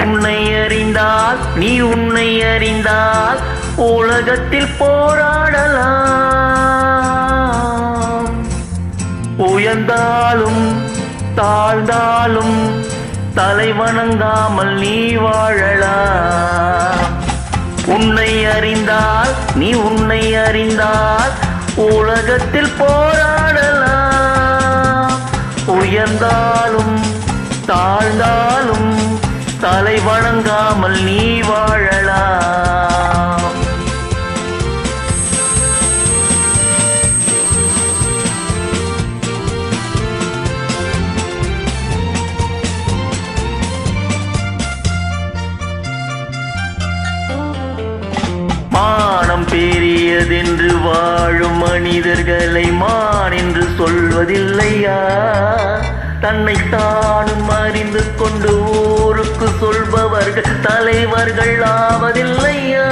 உன்னை அறிந்தால் நீ உன்னை அறிந்தால் உலகத்தில் போராடலாம். உயர்ந்தாலும் தாழ்ந்தாலும் தலை வணங்காமல் நீ வாழலாம். உன்னை அறிந்தால் நீ உன்னை அறிந்தால் உலகத்தில் போராடலாம். உயர்ந்தாலும் தாழ்ந்தாலும் தலை வணங்காமல் நீ வாழலாம். மானம் பெரியதென்று வாழும் மனிதர்களை மான் என்று சொல்வதில்லையா? தன்னைத்தானும் அறிந்து கொண்டு ஊருக்கு சொல்பவர்கள் தலைவர்கள் ஆவதில்லையா?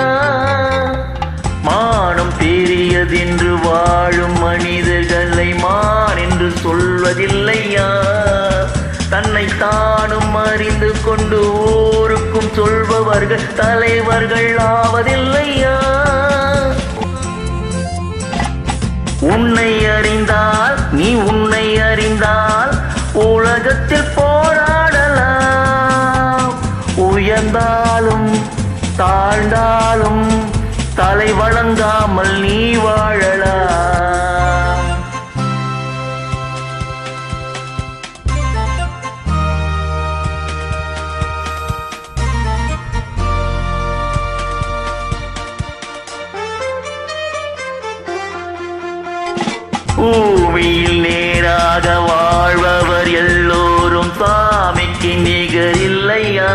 மானம் பெரியதென்று வாழும் மனிதர்களை மான் என்று சொல்வதில்லையா? தன்னைத்தானும் அறிந்து கொண்டு ஊருக்கும் சொல்பவர்கள் தலைவர்கள் ஆவதில்லையா? உன்னை அறிந்தால் நீ உன்னை அறிந்தால் உலகத்தில் போராடலாம். உயர்ந்தாலும் தாழ்ந்தாலும் தலை வணங்காமல் நீ வாழலாம். பூமியில் நேராக வாழ்பவர் எல்லோரும் சாமிக்கு நிகரில்லையா?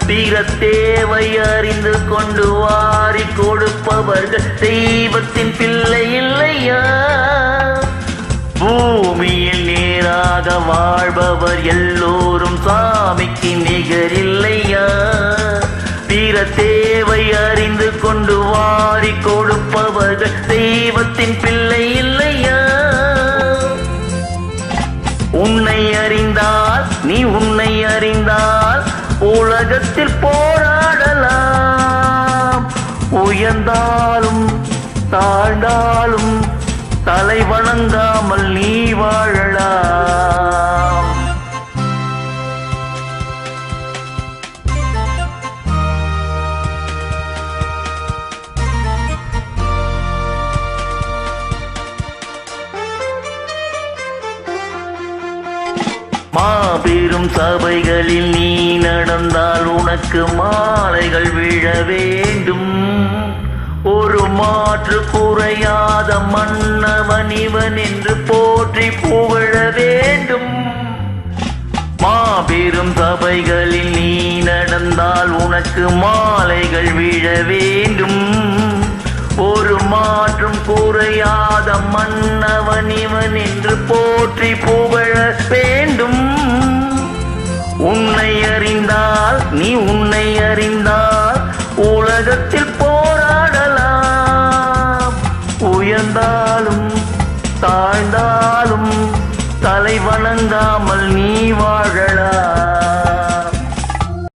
பிற தேவை அறிந்து கொண்டு வாரி கொடுப்பவர்கள் தெய்வத்தின் பிள்ளை இல்லையா? பூமியில் நேராக வாழ்பவர் எல்லோரும் சாமிக்கு நிகரில்லையா? பிற தேவை அறிந்து கொண்டு வாரி கொடுப்பவர்கள் தெய்வத்தின் பிள்ளை இல்லையா? உன்னை அறிந்தால் நீ உன்னை அறிந்தால் உலகத்தில் போராடலாம். உயர்ந்தாலும் தாழ்ந்தாலும் தலை வணங்காமல் நீ வாழலாம். மாபெரும் சபைகளில் நீ நடந்தால் உனக்கு மாலைகள் விழ வேண்டும். ஒரு மாற்று குறையாத மன்னவன் இவன் என்று போற்றி புகழ வேண்டும். மாபெரும் சபைகளில் நீ நடந்தால் உனக்கு மாலைகள் விழ வேண்டும். ஒரு மாற்றும் குறையாத மன்னவன் இவன் என்று போற்றி புகழ வேண்டும். உன்னை அறிந்தால் நீ உன்னை அறிந்தால் உலகத்தில் போராடலாம். உயர்ந்தாலும் தாழ்ந்தாலும் தலை வணங்காமல் நீ வாழலாம்.